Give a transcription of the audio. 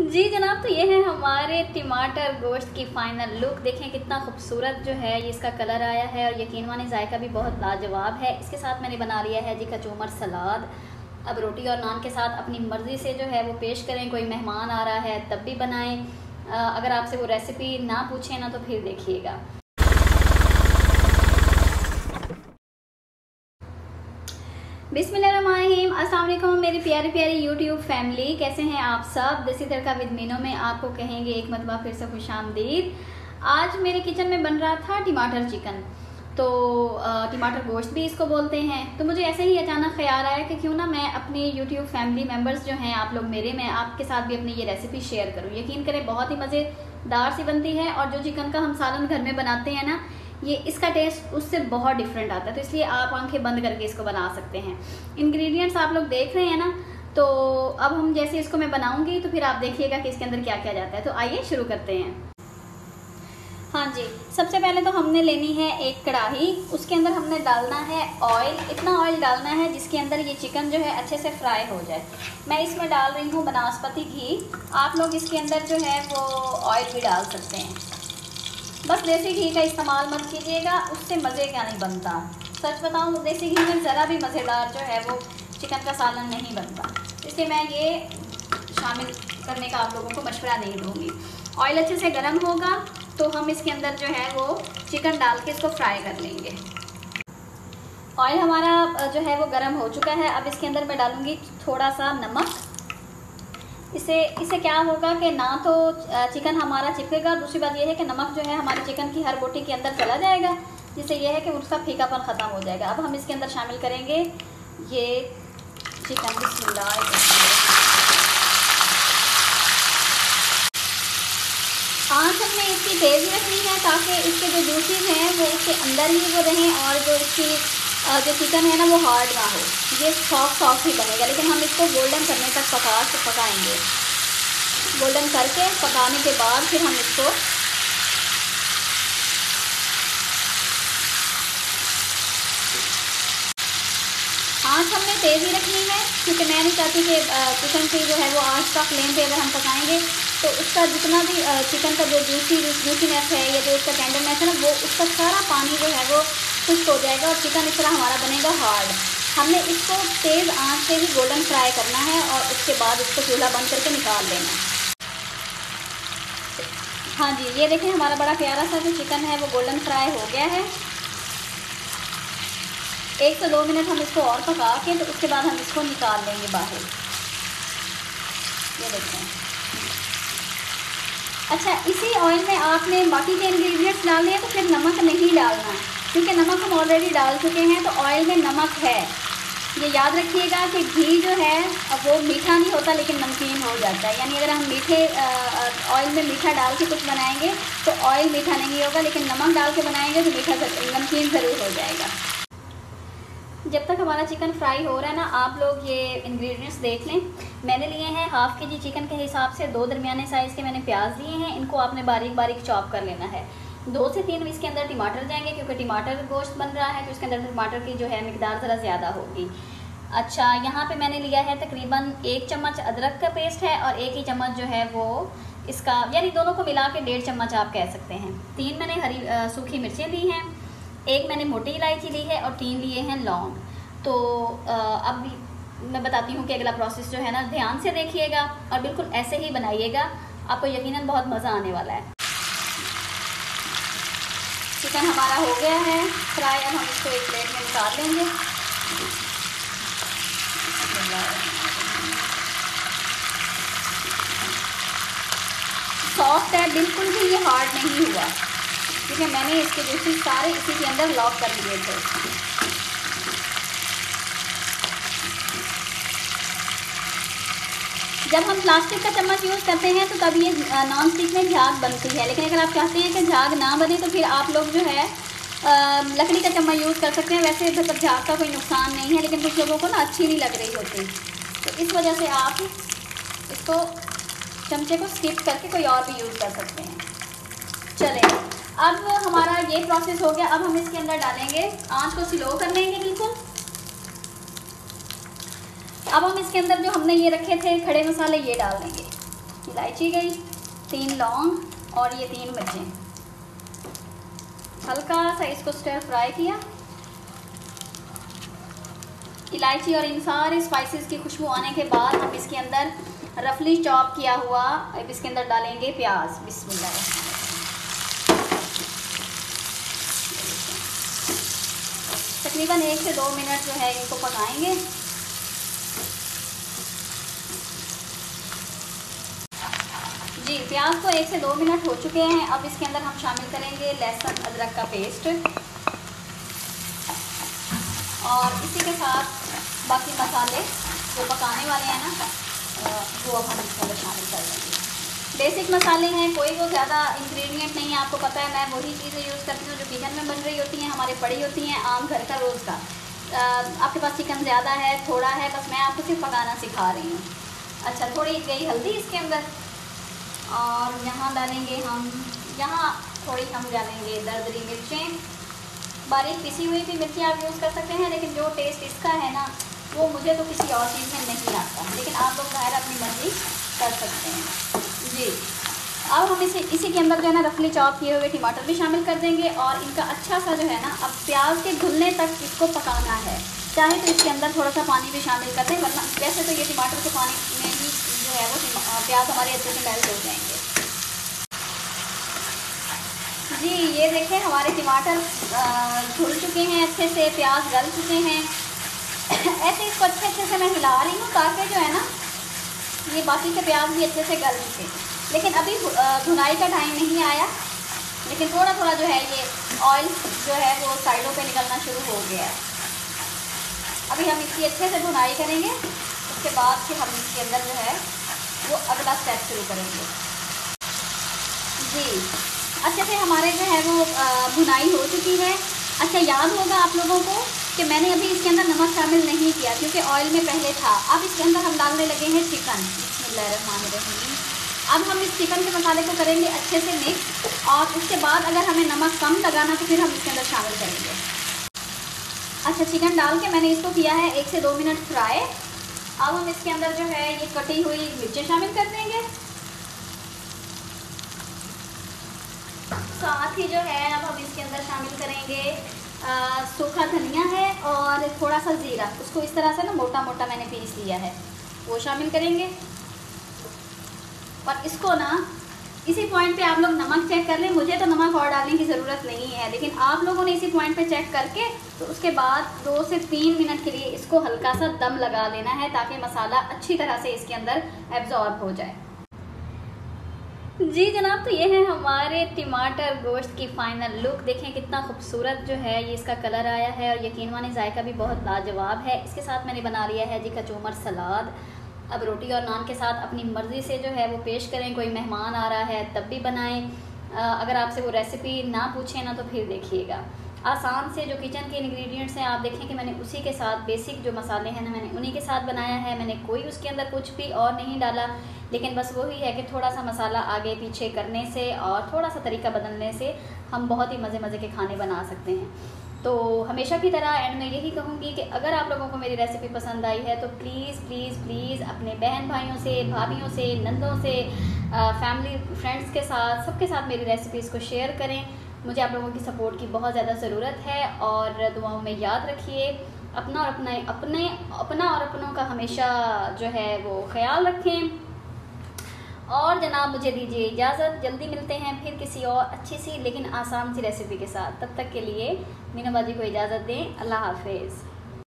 जी जनाब, तो ये है हमारे टमाटर गोश्त की फ़ाइनल लुक। देखें कितना खूबसूरत जो है ये इसका कलर आया है और यकीन माने जायका भी बहुत लाजवाब है। इसके साथ मैंने बना लिया है जी कचूमर सलाद। अब रोटी और नान के साथ अपनी मर्ज़ी से जो है वो पेश करें। कोई मेहमान आ रहा है तब भी बनाएं। अगर आपसे वो रेसिपी ना पूछें ना तो फिर देखिएगा। बिस्मिल्लाहिर्रहमानिर्रहीम। अस्सलाम वालेकुम मेरी प्यारी प्यारी यूट्यूब फैमिली, कैसे हैं आप सब। देसी तड़का विद मीनू में आपको कहेंगे एक मरतबा फिर से खुशामदीद। आज मेरे किचन में बन रहा था टमाटर चिकन, तो टमाटर गोश्त भी इसको बोलते हैं। तो मुझे ऐसे ही अचानक ख्याल आया कि क्यों ना मैं अपनी यूट्यूब फैमिली मेम्बर्स जो हैं आप लोग मेरे, मैं आपके साथ भी अपनी ये रेसिपी शेयर करूँ। यकीन करें बहुत ही मज़ेदार सी बनती है और जो चिकन का हम सालन घर में बनाते हैं ना, ये इसका टेस्ट उससे बहुत डिफरेंट आता है। तो इसलिए आप आंखें बंद करके इसको बना सकते हैं। इंग्रेडिएंट्स आप लोग देख रहे हैं ना, तो अब हम जैसे इसको मैं बनाऊंगी तो फिर आप देखिएगा कि इसके अंदर क्या क्या जाता है। तो आइए शुरू करते हैं। हाँ जी, सबसे पहले तो हमने लेनी है एक कढ़ाई। उसके अंदर हमने डालना है ऑयल। इतना ऑयल डालना है जिसके अंदर ये चिकन जो है अच्छे से फ्राई हो जाए। मैं इसमें डाल रही हूँ बनास्पति घी। आप लोग इसके अंदर जो है वो ऑयल भी डाल सकते हैं, बस देसी घी का इस्तेमाल मत कीजिएगा, उससे मज़े क्या नहीं बनता। सच बताऊँ तो देसी घी में ज़रा भी मज़ेदार जो है वो चिकन का सालन नहीं बनता। इसलिए मैं ये शामिल करने का आप लोगों को मशवरा नहीं दूँगी। ऑयल अच्छे से गर्म होगा तो हम इसके अंदर जो है वो चिकन डाल के इसको फ्राई कर लेंगे। ऑयल हमारा जो है वो गर्म हो चुका है। अब इसके अंदर मैं डालूँगी थोड़ा सा नमक। इससे क्या होगा कि ना तो चिकन हमारा चिपकेगा, दूसरी बात यह है कि नमक जो है हमारे चिकन की हर बोटी के अंदर चला जाएगा, जिससे यह है कि उसका फीकापन ख़त्म हो जाएगा। अब हम इसके अंदर शामिल करेंगे ये चिकन। बिस्मिल्लाह। आँच हमने इसकी तेज़ रखनी है ताकि इसके जो जूसेस हैं वो उसके अंदर ही वो रहें और जो इसकी जो चिकन है ना वो हार्ड ना हो। ये सॉफ्ट ही बनेगा, लेकिन हम इसको गोल्डन करने तक पकाएंगे। गोल्डन करके पकाने के बाद फिर हम इसको आँच हमने तेज़ ही रखनी है, क्योंकि मैं नहीं चाहती कि चिकन की जो है वो आँच का फ्लेम पे अगर हम पकाएंगे तो उसका जितना भी चिकन का जो जूसीनेस है या जो उसका टेंडरनेस है ना, वो उसका सारा पानी जो है वो खुश्क हो जाएगा और चिकन इस तरह हमारा बनेगा हार्ड। हमने इसको तेज़ आंच से ही गोल्डन फ्राई करना है और उसके बाद इसको चूल्हा बंद करके निकाल देना है। हाँ जी, ये देखें हमारा बड़ा प्यारा सा जो चिकन है वो गोल्डन फ्राई हो गया है। 1 से 2 मिनट हम इसको और पका के तो उसके बाद हम इसको निकाल लेंगे बाहर। ये देखें। अच्छा, इसी ऑयल में आपने बाकी के इंग्रेडिएंट्स डालने हैं तो फिर नमक नहीं डालना, क्योंकि नमक हम ऑलरेडी डाल चुके हैं तो ऑयल में नमक है। ये याद रखिएगा कि घी जो है वो मीठा नहीं होता लेकिन नमकीन हो जाता है। यानी अगर हम मीठे ऑयल में मीठा डाल के कुछ बनाएंगे तो ऑयल मीठा नहीं होगा, लेकिन नमक डाल के बनाएंगे तो मीठा नमकीन ज़रूर हो जाएगा। जब तक हमारा चिकन फ्राई हो रहा है ना, आप लोग ये इंग्रेडिएंट्स देख लें। मैंने लिए हैं हाफ़ के जी चिकन के हिसाब से 2 दरमियाने साइज़ के मैंने प्याज लिए हैं। इनको आपने बारीक बारीक चॉप कर लेना है। 2 से 3 इसके अंदर टमाटर जाएंगे, क्योंकि टमाटर गोश्त बन रहा है तो इसके अंदर टमाटर की जो है मिकदार ज़रा ज़्यादा होगी। अच्छा, यहाँ पे मैंने लिया है तकरीबन 1 चम्मच अदरक का पेस्ट है और 1 ही चम्मच जो है वो इसका, यानी दोनों को मिला के 1.5 चम्मच आप कह सकते हैं। 3 मैंने हरी सूखी मिर्चें ली हैं, 1 मैंने मोटी इलायची ली है और 3 लिए हैं लौंग। तो अब मैं बताती हूँ कि अगला प्रोसेस जो है ना, ध्यान से देखिएगा और बिल्कुल ऐसे ही बनाइएगा, आपको यकीनन बहुत मज़ा आने वाला है। चिकन हमारा हो गया है फ्राई। अब हम इसको एक प्लेट में निकाल लेंगे। सॉफ्ट है, बिल्कुल भी ये हार्ड नहीं हुआ, क्योंकि मैंने इसके जूसेस सारे इसी के अंदर लॉक कर लिए थे। जब हम प्लास्टिक का चम्मच यूज़ करते हैं तो तब ये नॉन स्टिक में झाग बनती है, लेकिन अगर आप चाहते हैं कि झाग ना बने तो फिर आप लोग जो है लकड़ी का चम्मच यूज़ कर सकते हैं। वैसे मतलब झाग का कोई नुकसान नहीं है, लेकिन कुछ लोगों को ना अच्छी नहीं लग रही होती, तो इस वजह से आप इसको चमचे को स्किप करके कोई और भी यूज़ कर सकते हैं। चलें, अब हमारा ये प्रोसेस हो गया। अब हम इसके अंदर डालेंगे, आँच को स्लो कर लेंगे बिल्कुल। अब हम इसके अंदर जो हमने ये रखे थे खड़े मसाले ये डाल देंगे। इलायची गई, 3 लौंग और ये 3 मिर्चें। हल्का सा इसको स्टर फ्राई किया। इलायची और इन सारे स्पाइसेस की खुशबू आने के बाद हम इसके अंदर रफली चॉप किया हुआ अब इसके अंदर डालेंगे प्याज। बिस्मिल्लाह। तकरीबन 1 से 2 मिनट जो है इनको पकाएंगे। जी, प्याज को 1 से 2 मिनट हो चुके हैं। अब इसके अंदर हम शामिल करेंगे लहसुन अदरक का पेस्ट और इसी के साथ बाकी मसाले जो पकाने वाले हैं ना वो अब हम इसके अंदर शामिल कर लेंगे। बेसिक मसाले हैं, कोई वो ज़्यादा इंग्रेडिएंट नहीं है, आपको पता है मैं वही चीज़ें यूज़ करती हूँ जो किचन में बन रही होती हैं, हमारे पड़ी होती हैं आम घर का रोज़ का। आपके पास चिकन ज़्यादा है थोड़ा है, बस मैं आपको सिर्फ पकाना सिखा रही हूँ। अच्छा, थोड़ी गई हल्दी इसके अंदर और यहाँ डालेंगे हम, यहाँ थोड़ी हम डालेंगे दरदरी मिर्चें, बारीक पिसी हुई भी मिर्ची आप यूज़ कर सकते हैं, लेकिन जो टेस्ट इसका है ना वो मुझे तो किसी और चीज़ में नहीं आता, लेकिन आप लोग बाहर अपनी मर्ज़ी कर सकते हैं। जी, अब हम इसी के अंदर जो है ना रफली चॉप किए हुए टमाटर भी शामिल कर देंगे और इनका अच्छा सा जो है ना अब प्याज के घुलने तक इसको पकाना है। चाहे तो इसके अंदर थोड़ा सा पानी भी शामिल कर दें, वरना वैसे तो ये टमाटर के पानी में ही जो है वो प्याज हमारे अच्छे से मेल्ट हो जाएंगे। जी, ये देखें हमारे टमाटर घुल चुके हैं अच्छे से, प्याज गल चुके हैं। ऐसे इसको अच्छे से मैं हिला रही हूँ ताकि जो है ना ये बाकी के प्याज भी अच्छे से गल चुके। लेकिन अभी भुनाई का टाइम नहीं आया, लेकिन थोड़ा थोड़ा जो है ये ऑयल जो है वो साइडों पे निकलना शुरू हो गया है। अभी हम इसकी अच्छे से भुनाई करेंगे, उसके बाद फिर हम इसके अंदर जो है वो अगला स्टेप शुरू करेंगे। जी, अच्छे से हमारे जो है वो भुनाई हो चुकी है। अच्छा, याद होगा आप लोगों को कि मैंने अभी इसके अंदर नमक शामिल नहीं किया क्योंकि ऑयल में पहले था। अब इसके अंदर हम डालने लगे हैं चिकन। बिस्मिल्लाहिर्रहमानिर्रहीम। अब हम इस चिकन के मसाले को करेंगे अच्छे से मिक्स और उसके बाद अगर हमें नमक कम लगाना तो फिर हम इसके अंदर शामिल करेंगे। अच्छा, चिकन डाल के मैंने इसको किया है 1 से 2 मिनट फ्राई। अब हम इसके अंदर जो है ये कटी हुई मिर्चें शामिल कर देंगे, साथ ही जो है अब हम इसके अंदर शामिल करेंगे सूखा धनिया है और थोड़ा सा ज़ीरा, उसको इस तरह से ना मोटा मोटा मैंने पीस लिया है, वो शामिल करेंगे। और इसको ना इसी पॉइंट पे आप लोग नमक चेक कर लें। मुझे तो नमक और डालने की ज़रूरत नहीं है, लेकिन आप लोगों ने इसी पॉइंट पे चेक करके तो उसके बाद 2 से 3 मिनट के लिए इसको हल्का सा दम लगा लेना है ताकि मसाला अच्छी तरह से इसके अंदर एब्जॉर्ब हो जाए। जी जनाब, तो ये है हमारे टमाटर गोश्त की फ़ाइनल लुक। देखें कितना खूबसूरत जो है ये इसका कलर आया है और यकीन माने जायका भी बहुत लाजवाब है। इसके साथ मैंने बना लिया है जी कचूमर सलाद। अब रोटी और नान के साथ अपनी मर्ज़ी से जो है वो पेश करें। कोई मेहमान आ रहा है तब भी बनाएं। अगर आपसे वो रेसिपी ना पूछें ना तो फिर देखिएगा। आसान से जो किचन के इंग्रेडिएंट्स हैं आप देखें कि मैंने उसी के साथ बेसिक जो मसाले हैं ना मैंने उन्हीं के साथ बनाया है। मैंने कोई उसके अंदर कुछ भी और नहीं डाला, लेकिन बस वही है कि थोड़ा सा मसाला आगे पीछे करने से और थोड़ा सा तरीका बदलने से हम बहुत ही मज़े के खाने बना सकते हैं। तो हमेशा की तरह एंड में यही कहूँगी कि अगर आप लोगों को मेरी रेसिपी पसंद आई है तो प्लीज़ प्लीज़ प्लीज़ अपने बहन भाइयों से, भाभीयों से, नंदों से, फैमिली फ्रेंड्स के साथ, सबके साथ मेरी रेसिपीज़ को शेयर करें। मुझे आप लोगों की सपोर्ट की बहुत ज़्यादा ज़रूरत है और दुआओं में याद रखिए। अपना और अपनों का हमेशा जो है वो ख्याल रखें। और जनाब मुझे दीजिए इजाज़त, जल्दी मिलते हैं फिर किसी और अच्छी सी लेकिन आसान सी रेसिपी के साथ। तब तक के लिए मीनू बाजी को इजाज़त दें। अल्लाह हाफिज़।